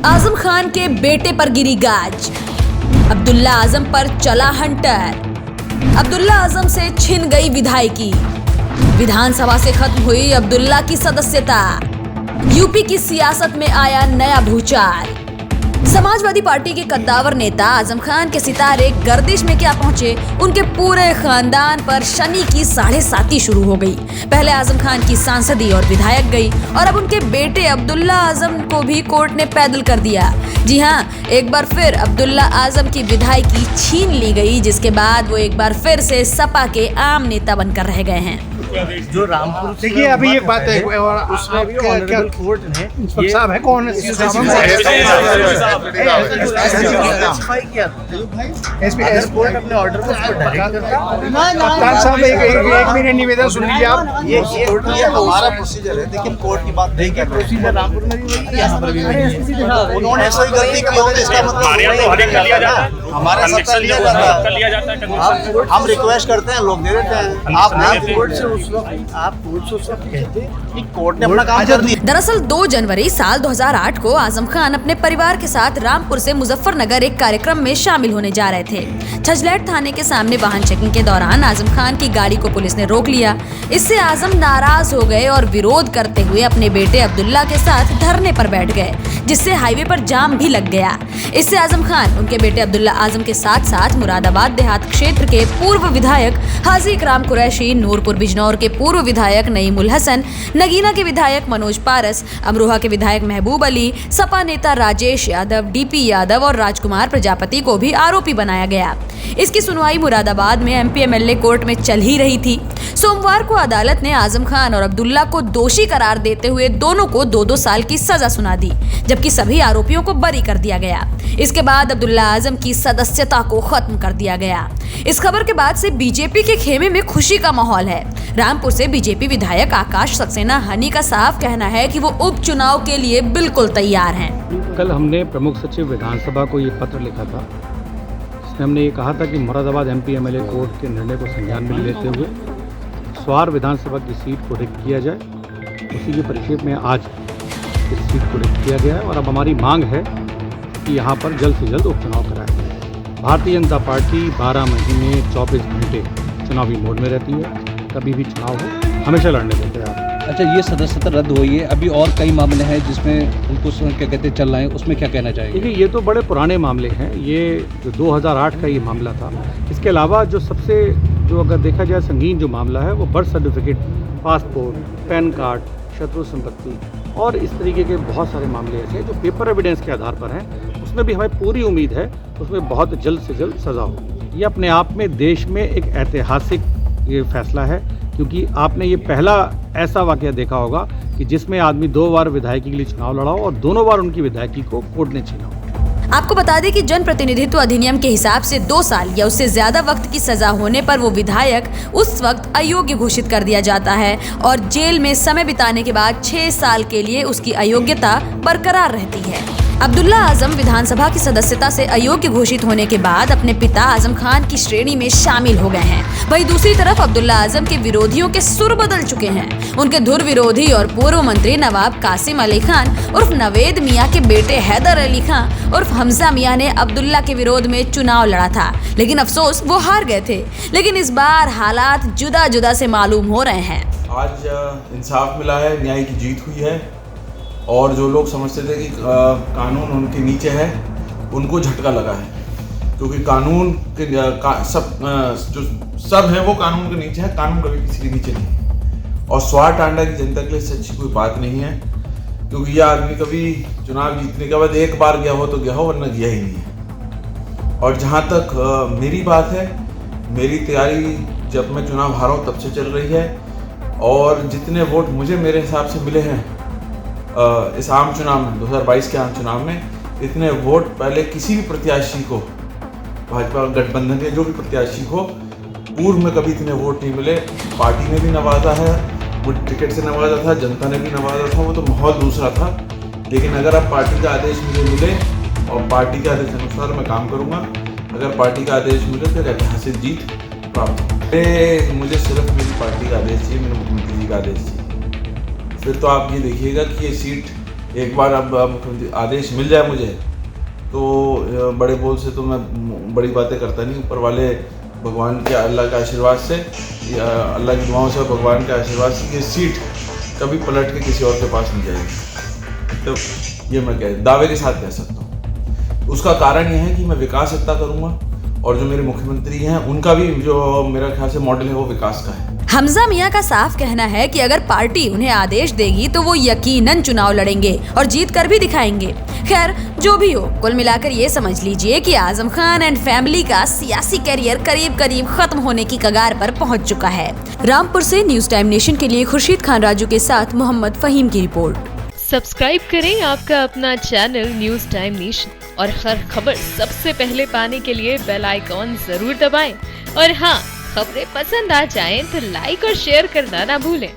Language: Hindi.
आजम खान के बेटे पर गिरी गाज, अब्दुल्ला आजम पर चला हंटर। अब्दुल्ला आजम से छिन गई विधायकी, विधानसभा से खत्म हुई अब्दुल्ला की सदस्यता। यूपी की सियासत में आया नया भूचाल। समाजवादी पार्टी के कद्दावर नेता आजम खान के सितारे गर्दिश में क्या पहुंचे, उनके पूरे खानदान पर शनि की 7.5 शुरू हो गई। पहले आजम खान की सांसदी और विधायक गई और अब उनके बेटे अब्दुल्ला आजम को भी कोर्ट ने पैदल कर दिया। जी हाँ, एक बार फिर अब्दुल्ला आजम की विधायकी छीन ली गई, जिसके बाद वो एक बार फिर से सपा के आम नेता बनकर रह गए हैं। जो रामपुर, देखिए अभी एक बात है, और उसमें भी ऑनरेबल कोर्ट ने इंस्पेक्टर साहब है, कौन है? कोर्ट अपने ऑर्डर को कप्तान साहब एक मेरे निवेदन सुन लीजिए आप। ये हमारा प्रोसीजर है, लेकिन कोर्ट की बात नहीं कर रहे हैं। रामपुर में भी वही है, यहाँ पर भी वही है। उन्होंने ऐसा ही गलती की होगी, इसका मतलब हमारे साथ कर लिया जाता है। हम रिक्वेस्ट करते हैं, लोग दे देते हैं। आप कोर्ट से उस वक्त कहते कि कोर्ट ने अपना काम कर दिया। दरअसल 2 जनवरी साल 2008 को आजम खान अपने परिवार के साथ रामपुर से मुजफ्फरनगर एक कार्यक्रम में शामिल होने जा रहे थे। छजलैट थाने के सामने वाहन चेकिंग के दौरान आजम खान की गाड़ी को पुलिस ने रोक लिया। इससे आजम नाराज हो गए और विरोध करते हुए अपने बेटे अब्दुल्ला के साथ धरने पर बैठ गए, जिससे हाईवे पर जाम भी लग गया। इससे आजम खान उनके बेटे अब्दुल्ला आजम के साथ साथ मुरादाबाद देहात क्षेत्र के पूर्व विधायक हाजी इकराम कुरैशी, नूरपुर बिजनौर के पूर्व विधायक नईमुल हसन, नगीना के विधायक मनोज पारस, अमरोहा के विधायक महबूब अली, सपा नेता राजेश यादव, डीपी यादव और राजकुमार प्रजापति को भी आरोपी बनाया गया। इसकी सुनवाई मुरादाबाद में एमपी एमएलए कोर्ट में चल ही रही थी। सोमवार को अदालत ने आजम खान और अब्दुल्ला को दोषी करार देते हुए दोनों को 2-2 साल की सजा सुना दी, जबकि सभी आरोपियों को बरी कर दिया गया। इसके बाद अब्दुल्ला आजम की सदस्यता को खत्म कर दिया गया। इस खबर के बाद से बीजेपी के खेमे में खुशी का माहौल है। रामपुर से बीजेपी विधायक आकाश सक्सेना हनी का साफ कहना है कि वो उपचुनाव के लिए बिल्कुल तैयार हैं। कल हमने प्रमुख सचिव विधानसभा को ये पत्र लिखा था, जिसमें हमने ये कहा था कि मुरादाबाद एमपी एमएलए कोर्ट के निर्णय को संज्ञान में लेते हुए स्वार विधानसभा की सीट को रिक्त किया जाए। उसी के परिप्रेक्ष्य में आज इस सीट को रिक्त किया गया है और अब हमारी मांग है कि यहाँ पर जल्द से जल्द उपचुनाव कराया जाए। भारतीय जनता पार्टी 12 महीने 24 घंटे चुनावी मोड में रहती है। कभी भी चुनाव हो, हमेशा लड़ने को तैयार है। अच्छा, ये सदस्यता रद्द हुई है, अभी और कई मामले हैं जिसमें उनको क्या कहते चल रहे हैं, उसमें क्या कहना चाहेंगे? देखिए, ये तो बड़े पुराने मामले हैं। ये जो 2008 का ये मामला था। इसके अलावा जो अगर देखा जाए संगीन जो मामला है, वो birth certificate, passport, pan card, शत्रु संपत्ति और इस तरीके के बहुत सारे मामले ऐसे हैं जो पेपर एविडेंस के आधार पर हैं। उसमें भी हमें पूरी उम्मीद है उसमें बहुत जल्द से जल्द सज़ा हो। ये अपने आप में देश में एक ऐतिहासिक ये फैसला है, क्योंकि आपने ये पहला ऐसा वाकया देखा होगा कि जिसमें आदमी 2 बार विधायकी के लिए चुनाव लड़ा हो और दोनों बार उनकी विधायकी को कोर्ट ने छीना हो। आपको बता दें कि जन प्रतिनिधित्व अधिनियम के हिसाब से 2 साल या उससे ज्यादा वक्त की सजा होने पर वो विधायक उस वक्त अयोग्य घोषित कर दिया जाता है और जेल में समय बिताने के बाद 6 साल के लिए उसकी अयोग्यता बरकरार रहती है। अब्दुल्ला आजम विधानसभा की सदस्यता से अयोग्य घोषित होने के बाद अपने पिता आजम खान की श्रेणी में शामिल हो गए हैं। वहीं दूसरी तरफ अब्दुल्ला आजम के विरोधियों के सुर बदल चुके हैं। उनके धुर विरोधी और पूर्व मंत्री नवाब कासिम अली खान उर्फ नवेद मियां के बेटे हैदर अली खान उर्फ हमजा मियां ने अब्दुल्ला के विरोध में चुनाव लड़ा था, लेकिन अफसोस वो हार गए थे। लेकिन इस बार हालात जुदा जुदा से मालूम हो रहे हैं। आज इंसाफ मिला है, न्याय की जीत हुई है और जो लोग समझते थे कि कानून उनके नीचे है, उनको झटका लगा है, क्योंकि कानून के सब है वो कानून के नीचे है। कानून कभी किसी के नीचे नहीं। और स्वार टांडा की जनता के लिए सच्ची कोई बात नहीं है, क्योंकि यह आदमी कभी चुनाव जीतने के बाद एक बार गया हो तो गया हो, वरना गया ही नहीं है। और जहाँ तक मेरी बात है, मेरी तैयारी जब मैं चुनाव हारा हूँ तब से चल रही है और जितने वोट मुझे मेरे हिसाब से मिले हैं इस आम चुनाव में, 2022 के आम चुनाव में, इतने वोट पहले किसी भी प्रत्याशी को, भाजपा गठबंधन के जो भी प्रत्याशी को पूर्व में कभी इतने वोट नहीं मिले। पार्टी ने भी नवाजा है, वो टिकट से नवाजा था, जनता ने भी नवाजा था, वो तो माहौल दूसरा था। लेकिन अगर अब पार्टी का आदेश मुझे मिले और पार्टी के आदेश अनुसार मैं काम करूँगा, अगर पार्टी का आदेश मिले तो ऐतिहासिक जीत प्राप्त हो। मुझे सिर्फ मेरी पार्टी का आदेश चाहिए, मेरे मुख्यमंत्री जी का आदेश चाहिए। फिर तो आप ये देखिएगा कि ये सीट एक बार अब मुख्यमंत्री आदेश मिल जाए मुझे तो बड़े बोल से तो मैं बड़ी बातें करता नहीं। ऊपर वाले भगवान के अल्लाह के आशीर्वाद से, अल्लाह की दुआओं से, भगवान के आशीर्वाद से ये सीट कभी पलट के किसी और के पास नहीं जाएगी। तो ये मैं दावे के साथ कह सकता हूँ। उसका कारण ये है कि मैं विकास इतना करूँगा और जो मेरे मुख्यमंत्री हैं उनका भी जो मेरा ख्याल से मॉडल है वो विकास का है। हमजा मियां का साफ कहना है कि अगर पार्टी उन्हें आदेश देगी तो वो यकीनन चुनाव लड़ेंगे और जीत कर भी दिखाएंगे। खैर जो भी हो, कुल मिलाकर ये समझ लीजिए कि आजम खान एंड फैमिली का सियासी करियर करीब करीब खत्म होने की कगार पर पहुंच चुका है। रामपुर से न्यूज टाइम नेशन के लिए खुर्शीद खान राजू के साथ मोहम्मद फहीम की रिपोर्ट। सब्सक्राइब करें आपका अपना चैनल न्यूज टाइम नेशन और हर खबर सबसे पहले पाने के लिए बेल आइकॉन जरूर दबाएं। और हाँ, खबरें पसंद आ जाएं तो लाइक और शेयर करना ना भूलें।